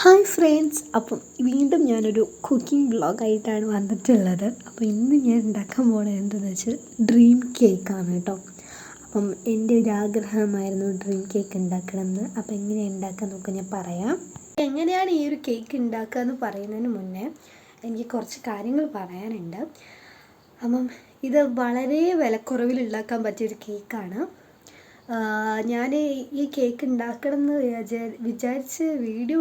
Hi friends, അപ്പം വീണ്ടും ഞാനൊരു കുക്കിംഗ് വ്ളോഗായിട്ടാണ് വന്നിട്ടുള്ളത്. അപ്പോൾ ഇന്ന് ഞാൻ ഉണ്ടാക്കാൻ പോകുന്നത് എന്താണെന്ന് വെച്ചാൽ ഡ്രീം കേക്കാണ് കേട്ടോ. അപ്പം എൻ്റെ ഒരു ആഗ്രഹമായിരുന്നു ഡ്രീം കേക്ക് ഉണ്ടാക്കണമെന്ന്. അപ്പോൾ എങ്ങനെയാണ് ഉണ്ടാക്കാൻ നോക്കാൻ ഞാൻ പറയാം. എങ്ങനെയാണ് ഈ ഒരു കേക്ക് ഉണ്ടാക്കുക എന്ന് പറയുന്നതിന് മുന്നേ എനിക്ക് കുറച്ച് കാര്യങ്ങൾ പറയാനുണ്ട്. അപ്പം ഇത് വളരെ വിലക്കുറവിൽ ഉണ്ടാക്കാൻ പറ്റിയൊരു കേക്കാണ്. ഞാൻ ഈ കേക്ക് ഉണ്ടാക്കണം എന്ന് വിചാരിച്ച് ഒരു വീഡിയോ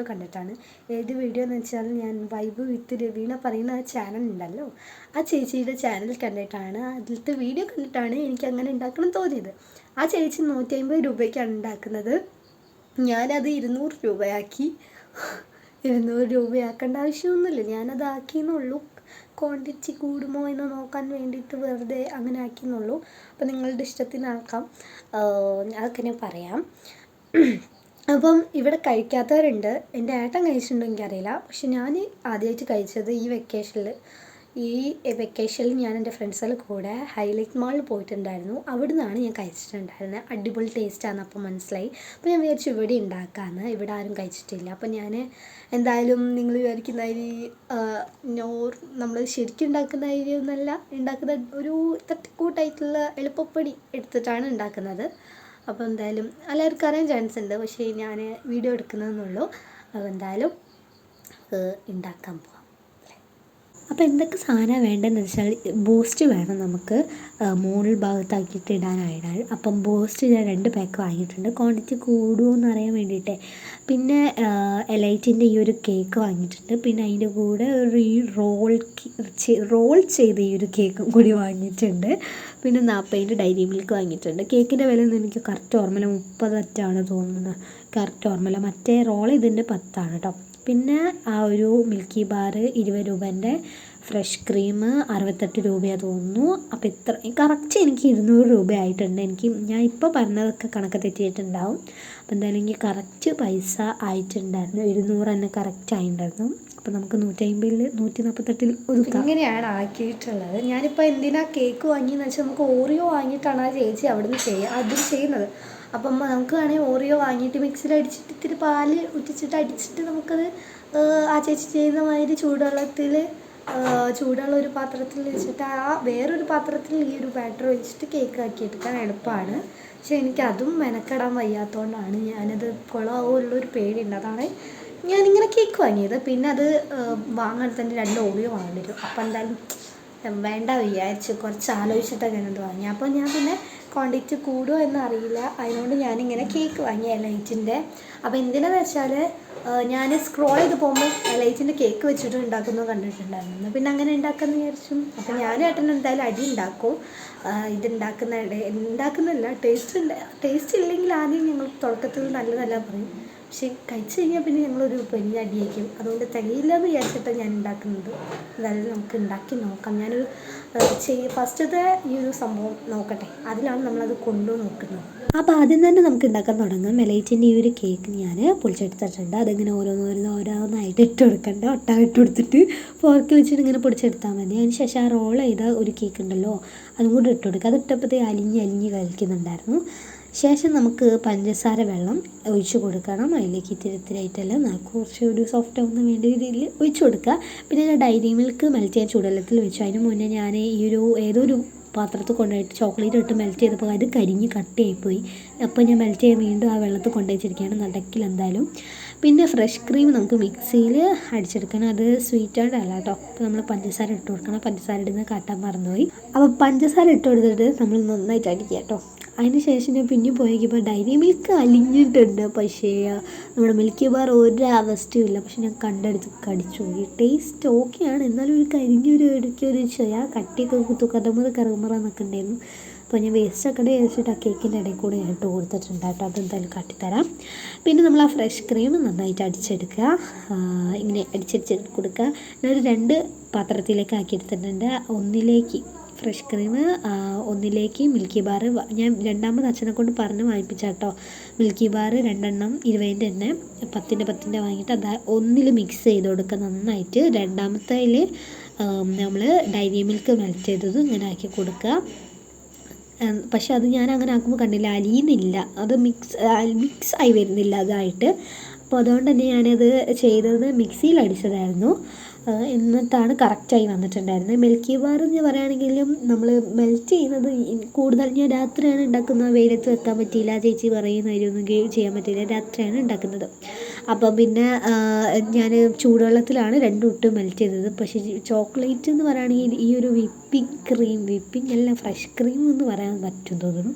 കണ്ടിട്ടാണ്. ഏത് വീഡിയോ എന്ന് വെച്ചാൽ ഞാൻ വൈബ് വിത്ത് രവീണ പറയുന്ന ആ ചാനൽ ഉണ്ടല്ലോ, ആ ചേച്ചിയുടെ ചാനൽ കണ്ടിട്ടാണ്, അതിലത്തെ വീഡിയോ കണ്ടിട്ടാണ് എനിക്ക് അങ്ങനെ ഉണ്ടാക്കണം തോന്നിയത്. ആ ചേച്ചി 150 രൂപയ്ക്കാണ് ഉണ്ടാക്കുന്നത്. ഞാനത് 200 രൂപയാക്കി. 200 രൂപയാക്കേണ്ട ആവശ്യമൊന്നുമില്ല, ഞാനത് ആക്കിയെന്നുള്ളൂ. ക്വാണ്ടിറ്റി കൂടുമോ എന്ന് നോക്കാൻ വേണ്ടിയിട്ട് വെറുതെ അങ്ങനെ ആക്കിയെന്നുള്ളൂ. അപ്പോൾ നിങ്ങളുടെ ഇഷ്ടത്തിനാക്കാം, അതൊക്കെ ഞാൻ പറയാം. അപ്പം ഇവിടെ കഴിക്കാത്തവരുണ്ട്. എൻ്റെ ഏട്ടൻ കഴിച്ചിട്ടുണ്ടോ എനിക്കറിയില്ല, പക്ഷെ ഞാൻ ആദ്യമായിട്ട് കഴിച്ചത് ഈ വെക്കേഷനിൽ ഞാൻ എൻ്റെ ഫ്രണ്ട്സുകളുടെ കൂടെ ഹൈലൈറ്റ് മാളിൽ പോയിട്ടുണ്ടായിരുന്നു. അവിടെ നിന്നാണ് ഞാൻ കഴിച്ചിട്ടുണ്ടായിരുന്നത്. അടിപൊളി ടേസ്റ്റാണ് അപ്പോൾ മനസ്സിലായി. അപ്പോൾ ഞാൻ വിചാരിച്ചു ഇവിടെ ഉണ്ടാക്കാമെന്ന്. ഇവിടെ ആരും കഴിച്ചിട്ടില്ല. അപ്പോൾ ഞാൻ എന്തായാലും നിങ്ങൾ വിചാരിക്കുന്ന അരി നമ്മൾ ശരിക്കും ഉണ്ടാക്കുന്ന അരി ഒന്നല്ല ഉണ്ടാക്കുന്ന, ഒരു തട്ടിക്കൂട്ടായിട്ടുള്ള എളുപ്പപ്പടി എടുത്തിട്ടാണ് ഉണ്ടാക്കുന്നത്. അപ്പോൾ എന്തായാലും എല്ലാവർക്കും അറിയാൻ ചാൻസ് ഉണ്ട്, പക്ഷേ ഞാൻ വീഡിയോ എടുക്കുന്നതെന്നുള്ളൂ. അപ്പോൾ എന്തായാലും ഉണ്ടാക്കാൻ പോകാം. അപ്പോൾ എന്തൊക്കെ സാധനമാണ് വേണ്ടതെന്ന് വെച്ചാൽ, ബൂസ്റ്റ് വേണം നമുക്ക് മുകൾ ഭാഗത്താക്കിയിട്ട് ഇടാനായിട്ട്. അപ്പം ബൂസ്റ്റ് ഞാൻ 2 പാക്ക് വാങ്ങിയിട്ടുണ്ട്, ക്വാണ്ടിറ്റി കൂടുമോ എന്ന് അറിയാൻ വേണ്ടിയിട്ട്. പിന്നെ എലൈറ്റിൻ്റെ ഈ ഒരു കേക്ക് വാങ്ങിയിട്ടുണ്ട്. പിന്നെ അതിൻ്റെ കൂടെ ഒരു റോൾ ചെയ്ത ഈ ഒരു കേക്കും കൂടി വാങ്ങിയിട്ടുണ്ട്. പിന്നെ 40 ഡയറി മിൽക്ക് വാങ്ങിയിട്ടുണ്ട്. കേക്കിൻ്റെ വില ഒന്നും എനിക്ക് കറക്റ്റ് ഓർമ്മയില്ല, 30 തോന്നുന്നത്, കറക്റ്റ് ഓർമ്മയില്ല. മറ്റേ റോൾ ഇതിൻ്റെ 10 കേട്ടോ. പിന്നെ ആ ഒരു മിൽക്കി ബാർ 20 രൂപേൻ്റെ, ഫ്രഷ് ക്രീം 68 രൂപയാണ് തോന്നുന്നു. അപ്പോൾ ഇത്ര കറക്റ്റ് എനിക്ക് 200 രൂപ ആയിട്ടുണ്ട്. ഞാൻ ഇപ്പോൾ പറഞ്ഞതൊക്കെ കണക്ക് തെറ്റിയിട്ടുണ്ടാവും. അപ്പോൾ എന്തായാലും എനിക്ക് കറക്റ്റ് പൈസ ആയിട്ടുണ്ടായിരുന്നു, 200 തന്നെ കറക്റ്റ് ആയിട്ടുണ്ടായിരുന്നു. അപ്പോൾ നമുക്ക് 150-ൽ 148-ൽ ഒതുക്കാം. ഇങ്ങനെയാണ് ആക്കിയിട്ടുള്ളത്. ഞാനിപ്പോൾ എന്തിനാ കേക്ക് വാങ്ങിയെന്ന് വെച്ചാൽ, നമുക്ക് ഓറിയോ വാങ്ങിയിട്ടാണ് ആ ചേച്ചി അവിടുന്ന് ചെയ്യുന്നത്. അപ്പം നമുക്ക് വേണമെങ്കിൽ ഓറിയോ വാങ്ങിയിട്ട് മിക്സിയിൽ അടിച്ചിട്ട് ഇത്തിരി പാല് ഉറ്റിച്ചിട്ട് അടിച്ചിട്ട് നമുക്കത് ആ ചേച്ചി ചെയ്യുന്ന മാതിരി ചൂടുള്ള ഒരു പാത്രത്തിൽ വെച്ചിട്ട് വേറൊരു പാത്രത്തിൽ ഈ ഒരു ബാറ്റർ വെച്ചിട്ട് കേക്ക് ആക്കി എടുക്കാൻ എളുപ്പമാണ്. പക്ഷേ എനിക്കതും മെനക്കെടാൻ വയ്യാത്തതുകൊണ്ടാണ് ഞാനത് കുളമാവുള്ളൊരു പേടിയുണ്ട്. അതാണ് ഞാനിങ്ങനെ കേക്ക് വാങ്ങിയത്. പിന്നെ അത് വാങ്ങാൻ തന്നെ 2 ഓറിയോ വാങ്ങേണ്ടി വരും. അപ്പോൾ എന്തായാലും വേണ്ട വിചാരിച്ച് കുറച്ച് ആലോചിച്ചിട്ടാണ് ഞാനത് വാങ്ങി. അപ്പോൾ ഞാൻ പിന്നെ ക്വാണ്ടിറ്റി കൂടുമോ എന്നറിയില്ല, അതിനോട് ഞാനിങ്ങനെ കേക്ക് വാങ്ങി എലൈറ്റിൻ്റെ. അപ്പോൾ എന്തിനാന്ന് വെച്ചാൽ, ഞാൻ സ്ക്രോൾ ചെയ്ത് പോകുമ്പോൾ എലൈറ്റിൻ്റെ കേക്ക് വെച്ചിട്ട് ഉണ്ടാക്കുന്നത് കണ്ടിട്ടുണ്ടായിരുന്നു. പിന്നെ അങ്ങനെ ഉണ്ടാക്കാമെന്ന് വിചാരിച്ചു. അപ്പോൾ ഞാനും ഏട്ടൻ എന്തായാലും അടി ഉണ്ടാക്കും. ഇത് ഉണ്ടാക്കുന്നില്ല, ടേസ്റ്റ് ഇല്ലെങ്കിൽ ആദ്യം ഞങ്ങൾ തുടക്കത്തിൽ നല്ലതല്ല പറയും. പക്ഷേ കഴിച്ച് കഴിഞ്ഞാൽ പിന്നെ ഞങ്ങളൊരു വലിയ അടിയായിരിക്കും. അതുകൊണ്ട് തികയില്ല എന്ന് വിചാരിച്ചിട്ടാണ് ഞാൻ ഉണ്ടാക്കുന്നത്. അതായത് നമുക്ക് ഉണ്ടാക്കി നോക്കാം. ഞാനൊരു ഫസ്റ്റത്തെ ഈ ഒരു സംഭവം നോക്കട്ടെ, അതിലാണ് നമ്മളത് നോക്കുന്നത്. അപ്പോൾ ആദ്യം തന്നെ നമുക്ക് ഉണ്ടാക്കാൻ തുടങ്ങാം. എലൈറ്റിൻ്റെ ഈ ഒരു കേക്ക് ഞാൻ പൊടിച്ചെടുത്തിട്ടുണ്ട്. അതിങ്ങനെ ഓരോന്നായിട്ട് ഇട്ട് കൊടുക്കണ്ട, ഇട്ട് കൊടുത്തിട്ട് ഫോർക്ക് വെച്ചിട്ട് ഇങ്ങനെ പൊടിച്ചെടുത്താൽ മതി. അതിന് ശേഷം ആ റോൾ ചെയ്ത ഒരു കേക്ക് ഉണ്ടല്ലോ, അതും കൂടി ഇട്ട് കൊടുക്കുക. അത് ഇട്ടപ്പോഴത്തേ അലിഞ്ഞ് കളിക്കുന്നുണ്ടായിരുന്നു. ശേഷം നമുക്ക് പഞ്ചസാര വെള്ളം ഒഴിച്ച് കൊടുക്കണം. അതിലേക്ക് ഇത്തിരിയായിട്ടല്ല, കുറച്ചുകൂടി സോഫ്റ്റ് ആവുന്ന വേണ്ട രീതിയിൽ ഒഴിച്ച് കൊടുക്കുക. പിന്നെ ഞാൻ ഡയറി മിൽക്ക് മെൽറ്റ് ചെയ്യാൻ ചൂടുവെള്ളത്തിൽ വെച്ചു. അതിന് മുന്നേ ഞാൻ ഏതൊരു പാത്രത്തിൽ കൊണ്ടുപോയിട്ട് ചോക്ലേറ്റ് ഇട്ട് മെൽറ്റ് ചെയ്തപ്പോൾ അത് കരിഞ്ഞ് കട്ടിയായിപ്പോയി. അപ്പോൾ ഞാൻ മെൽറ്റ് ചെയ്യാൻ വീണ്ടും ആ വെള്ളത്തിൽ കൊണ്ടുവച്ചിരിക്കുകയാണ്, നടക്കില്ല എന്തായാലും. പിന്നെ ഫ്രഷ് ക്രീം നമുക്ക് മിക്സിയിൽ അടിച്ചെടുക്കണം. അത് സ്വീറ്റഡ് അല്ല കേട്ടോ. അപ്പോൾ നമ്മൾ പഞ്ചസാര ഇട്ട് കൊടുക്കണം. പഞ്ചസാര ഇടുന്നത് കാട്ടാൻ മറന്നുപോയി. അപ്പോൾ പഞ്ചസാര ഇട്ട് കൊടുത്തിട്ട് നമ്മൾ നന്നായിട്ട് അടിക്കുക കേട്ടോ. അതിന് ശേഷം ഞാൻ പിന്നെ പോയപ്പോൾ ഡയറി മിൽക്ക് അലിഞ്ഞിട്ടുണ്ട്, പക്ഷേ നമ്മുടെ മിൽക്കി ബാർ ഒരു അവസ്ഥയുമില്ല. പക്ഷെ ഞാൻ കണ്ടെടുത്ത് കടിച്ചു പോയി. ടേസ്റ്റ് ഓക്കെയാണ്, എന്നാലും ഒരു ഇടയ്ക്കൊരു കട്ടിയൊക്കെ കറുമറന്നൊക്കെ ഉണ്ടായിരുന്നു. അപ്പോൾ ഞാൻ വേസ്റ്റൊക്കെ വെച്ചിട്ട് ആ കേക്കിൻ്റെ ഇടയിൽ കൂടെ ഞാൻ ഇട്ട് കൊടുത്തിട്ടുണ്ട് കേട്ടോ. അതെന്തായാലും കാട്ടിത്തരാം. പിന്നെ നമ്മൾ ആ ഫ്രഷ് ക്രീം നന്നായിട്ട് അടിച്ചെടുക്കുക, ഇങ്ങനെ അടിച്ചെടുത്ത് കൊടുക്കുക. ഞാനൊരു 2 പാത്രത്തിലേക്ക് ആക്കിയെടുത്തിട്ടുണ്ട്. ഒന്നിലേക്ക് ഫ്രഷ് ക്രീം, ഒന്നിലേക്ക് മിൽക്കി ബാർ. ഞാൻ രണ്ടാമത് അച്ഛനെ കൊണ്ട് പറഞ്ഞ് വാങ്ങിപ്പിച്ച കേട്ടോ. മിൽക്കി ബാർ 2 എണ്ണം 20-ൻ്റെ തന്നെ 10-ൻ്റെ വാങ്ങിയിട്ട് അത് ഒന്നിൽ മിക്സ് ചെയ്ത് കൊടുക്കുക നന്നായിട്ട്. രണ്ടാമത്തേൽ നമ്മൾ ഡയറി മിൽക്ക് മെൽറ്റ് ചെയ്തത് ഇങ്ങനെ ആക്കി കൊടുക്കുക. പക്ഷെ അത് ഞാൻ അങ്ങനെ ആക്കുമ്പോൾ കണ്ടില്ല, അലിയുന്നില്ല, അത് മിക്സ് ആയി വരുന്നില്ല അതായിട്ട്. അപ്പോൾ അതുകൊണ്ട് തന്നെ ഞാനത് ചെയ്തത് മിക്സിയിൽ അടിച്ചതായിരുന്നു. എന്നിട്ടാണ് കറക്റ്റായി വന്നിട്ടുണ്ടായിരുന്നത്. മിൽക്കി ബാർ എന്ന് പറയുകയാണെങ്കിലും നമ്മൾ മെൽറ്റ് ചെയ്യുന്നത് കൂടുതൽ ഞാൻ രാത്രിയാണ് ഉണ്ടാക്കുന്നത്. വെയിലത്ത് വെക്കാൻ പറ്റിയില്ല, ചേച്ചി പറയുന്നതിലൊന്നും ചെയ്യാൻ പറ്റില്ല, രാത്രിയാണ് ഉണ്ടാക്കുന്നത്. അപ്പം പിന്നെ ഞാൻ ചൂടുവെള്ളത്തിലാണ് രണ്ടും ഇട്ട് മെൽറ്റ് ചെയ്തത്. പക്ഷേ ചോക്ലേറ്റ് എന്ന് പറയുകയാണെങ്കിൽ ഈ ഒരു വിപ്പിംഗ് അല്ല, ഫ്രഷ് ക്രീം എന്ന് പറയാൻ പറ്റും തോന്നുന്നു.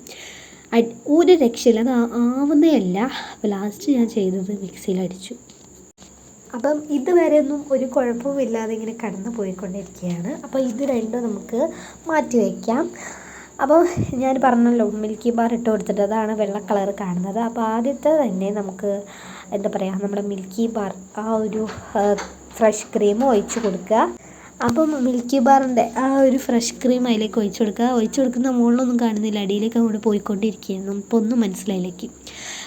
ഒരു രക്ഷയില്ല, അത് ആവുന്നേ അല്ല. അപ്പോൾ ലാസ്റ്റ് ഞാൻ ചെയ്തത് മിക്സിയിൽ അടിച്ചു. അപ്പം ഇതുവരെ ഒന്നും ഒരു കുഴപ്പമില്ലാതെ ഇങ്ങനെ കടന്നു പോയിക്കൊണ്ടിരിക്കുകയാണ്. അപ്പോൾ ഇത് രണ്ടും നമുക്ക് മാറ്റി വയ്ക്കാം. അപ്പോൾ ഞാൻ പറഞ്ഞല്ലോ മിൽക്കി ബാർ ഇട്ട് കൊടുത്തിട്ട് അതാണ് വെള്ള കളർ കാണുന്നത്. അപ്പോൾ ആദ്യത്തെ തന്നെ നമുക്ക് എന്താ പറയുക, നമ്മുടെ മിൽക്കി ബാർ ആ ഒരു ഫ്രഷ് ക്രീം ഒഴിച്ച് കൊടുക്കുക. അപ്പം മിൽക്കി ബാറിൻ്റെ ആ ഒരു ഫ്രഷ് ക്രീം അതിലേക്ക് ഒഴിച്ച് കൊടുക്കുക. ഒഴിച്ച് കൊടുക്കുന്ന മുകളിലൊന്നും കാണുന്നില്ല, അടിയിലേക്ക് അങ്ങോട്ട് പോയിക്കൊണ്ടിരിക്കുകയായിരുന്നു. ഇപ്പോൾ ഒന്നും മനസ്സിലായില്ലേക്ക്.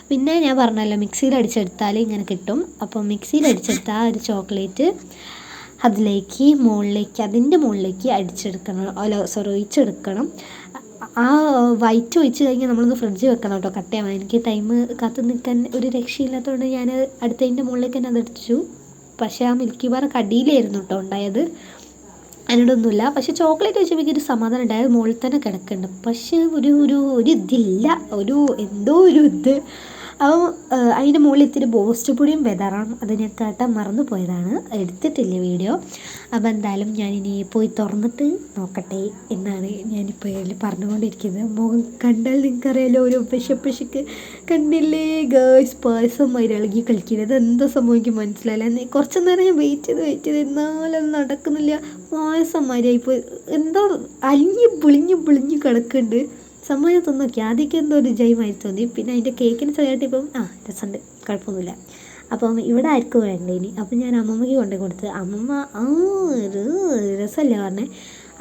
പിന്നെ ഞാൻ പറഞ്ഞല്ലോ മിക്സിയിൽ അടിച്ചെടുത്താൽ ഇങ്ങനെ കിട്ടും. അപ്പോൾ മിക്സിയിൽ അടിച്ചെടുത്ത ആ ഒരു ചോക്ലേറ്റ് അതിലേക്ക് അതിൻ്റെ മുകളിലേക്ക് ഒഴിച്ചെടുക്കണം. ആ വൈറ്റ് ഒഴിച്ച് കഴിഞ്ഞാൽ നമ്മളൊന്ന് ഫ്രിഡ്ജിൽ വെക്കണം കേട്ടോ, കട്ടയാവാൻ. എനിക്ക് ടൈം കാത്തു നിൽക്കാൻ ഒരു രക്ഷയില്ലാത്തതുകൊണ്ട് ഞാൻ അടുത്തതിൻ്റെ മുകളിലേക്ക് തന്നെ അടിച്ചു. പക്ഷേ ആ മിൽക്കി ബാർ കടിയിലായിരുന്നു കേട്ടോ ഉണ്ടായത്, അതിനോടൊന്നുമില്ല. പക്ഷേ ചോക്ലേറ്റ് വെച്ചപ്പോൾ എനിക്കൊരു സമാധാനം ഉണ്ടായത് മുകളിൽ തന്നെ കിടക്കുന്നുണ്ട്. പക്ഷേ ഒരു ഇതില്ല, എന്തോ ഒരു ഇത്. അപ്പോൾ അതിൻ്റെ മുകളിൽ ഇത്തിരി ബൂസ്റ്റ് പൊടിയും വിതറണം. അത് ഞാൻ കേട്ടാൻ മറന്നു പോയതാണ്, എടുത്തിട്ടില്ല വീഡിയോ. അപ്പോൾ എന്തായാലും ഞാനിനി പോയി തുറന്നിട്ട് നോക്കട്ടെ എന്നാണ് ഞാനിപ്പോൾ പറഞ്ഞുകൊണ്ടിരിക്കുന്നത്. മുഖം കണ്ടാൽ നിങ്ങൾക്കറിയാലോ, ഒരു പിശക്ക് കണ്ടില്ലേ ഗേൾസ്, പായസം ഇളകി കളിക്കുന്നത്. എന്താ സംഭവിക്കും മനസ്സിലായില്ല. കുറച്ച് നേരം ഞാൻ വെയിറ്റ് ചെയ്ത് എന്നാലും നടക്കുന്നില്ല. പായസം മാതിരിയായിപ്പോയി, എന്തോ പൊളിഞ്ഞ് കിടക്കുന്നുണ്ട്. സംഭവം തിന്നോക്കി, ആദ്യമൊക്കെ എന്തോ ഒരു ജൈമായി തോന്നി. പിന്നെ അതിൻ്റെ കേക്കിന് ചെറിയായിട്ട് ഇപ്പം രസമുണ്ട്, കുഴപ്പമൊന്നുമില്ല. അപ്പം ഇവിടെ ആർക്കും വേണ്ട ഇനി. അപ്പം ഞാൻ അമ്മമ്മയ്ക്ക് കൊണ്ടു കൊടുത്ത്. അമ്മമ്മ ഒരു രസമല്ലേ പറഞ്ഞേ.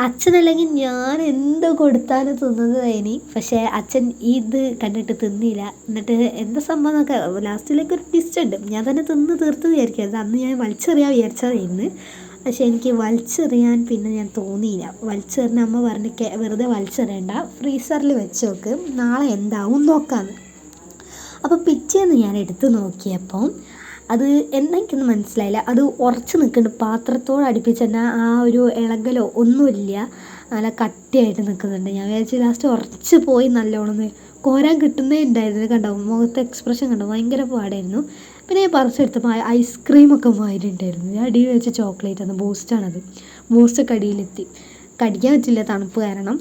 അച്ഛനല്ലെങ്കിൽ ഞാൻ എന്തോ കൊടുത്താലും തിന്നത് ഇനി. പക്ഷേ അച്ഛൻ ഇത് കണ്ടിട്ട് തിന്നില്ല. എന്നിട്ട് എന്താ സംഭവം എന്നൊക്കെ ലാസ്റ്റിലേക്ക് ഒരു ട്വിസ്റ്റ് ഉണ്ട്. ഞാൻ തന്നെ തിന്ന് തീർത്ത് വിചാരിക്കരുത്. അന്ന് ഞാൻ വലിച്ചെറിയാൻ വിചാരിച്ചതായിരുന്നു. പക്ഷേ എനിക്ക് വലിച്ചെറിയാൻ പിന്നെ ഞാൻ തോന്നിയില്ല. വലിച്ചെറിഞ്ഞ അമ്മ പറഞ്ഞ് വെറുതെ വലിച്ചെറിയണ്ട, ഫ്രീസറിൽ വെച്ച് നോക്ക്, നാളെ എന്താവും നോക്കാമെന്ന്. അപ്പോൾ പിറ്റേന്ന് ഞാൻ എടുത്ത് നോക്കിയപ്പോൾ അത് എനിക്കൊന്നും മനസ്സിലായില്ല. അത് ഉറച്ച് നിൽക്കുന്നുണ്ട്, പാത്രത്തോട് അടുപ്പിച്ച് തന്നെ ആ ഒരു ഇളകലോ ഒന്നുമില്ല, നല്ല കട്ടിയായിട്ട് നിൽക്കുന്നുണ്ട്. ഞാൻ വിചാരിച്ചു ലാസ്റ്റ് ഉറച്ച് പോയി നല്ലോണം കോരാൻ കിട്ടുന്നേ ഉണ്ടായിരുന്നു. കണ്ടോ മുഖത്തെ എക്സ്പ്രഷൻ കണ്ടോ, ഭയങ്കര പാടായിരുന്നു. പിന്നെ ഞാൻ പറിച്ചെടുത്തപ്പോൾ ഐസ്ക്രീമൊക്കെ മാറിയിട്ടുണ്ടായിരുന്നു. ഞാൻ അടിയിൽ വെച്ച ചോക്ലേറ്റ് ആണ്, ബൂസ്റ്റാണത്. ബൂസ്റ്റൊക്കെ അടിയിലെത്തി. കടിക്കാൻ പറ്റില്ല തണുപ്പ് കാരണം.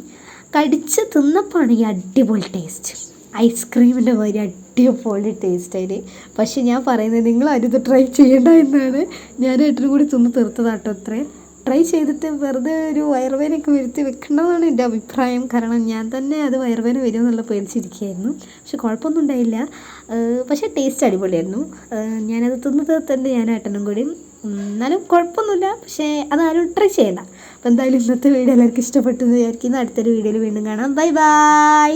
കടിച്ച് തിന്നപ്പോൾ ആണെങ്കിൽ അടിപൊളി ടേസ്റ്റ്, ഐസ്ക്രീമിൻ്റെ മാതിരി അടിപൊളി ടേസ്റ്റ് അതിന്. പക്ഷേ ഞാൻ പറയുന്നത് നിങ്ങളാരും ഇത് ട്രൈ ചെയ്യേണ്ട എന്നാണ്. ഞാൻ ഏട്ടനും കൂടി തിന്ന് തീർത്തതാട്ടോ അത്രയും. ട്രൈ ചെയ്തിട്ട് വെറുതെ ഒരു വയറുവേനയൊക്കെ വരുത്തി വെക്കണമെന്നാണ് എൻ്റെ അഭിപ്രായം. കാരണം ഞാൻ തന്നെ അത് വയറുവേന വരുമെന്നുള്ള പേടിച്ചിരിക്കുകയായിരുന്നു. പക്ഷെ കുഴപ്പമൊന്നും ഉണ്ടായില്ല. പക്ഷേ ടേസ്റ്റ് അടിപൊളിയായിരുന്നു. ഞാനത് തിന്ന് തീർത്തിട്ടുണ്ട്, ഞാൻ ഏട്ടനും കൂടി. എന്നാലും കുഴപ്പമൊന്നുമില്ല. പക്ഷേ അതാരും ട്രൈ ചെയ്യണ്ട. അപ്പോൾ എന്തായാലും ഇന്നത്തെ വീഡിയോ എല്ലാവർക്കും ഇഷ്ടപ്പെട്ടെന്ന് വിചാരിക്കുന്നു. അടുത്തൊരു വീഡിയോയിൽ വീണ്ടും കാണാം. ബൈ.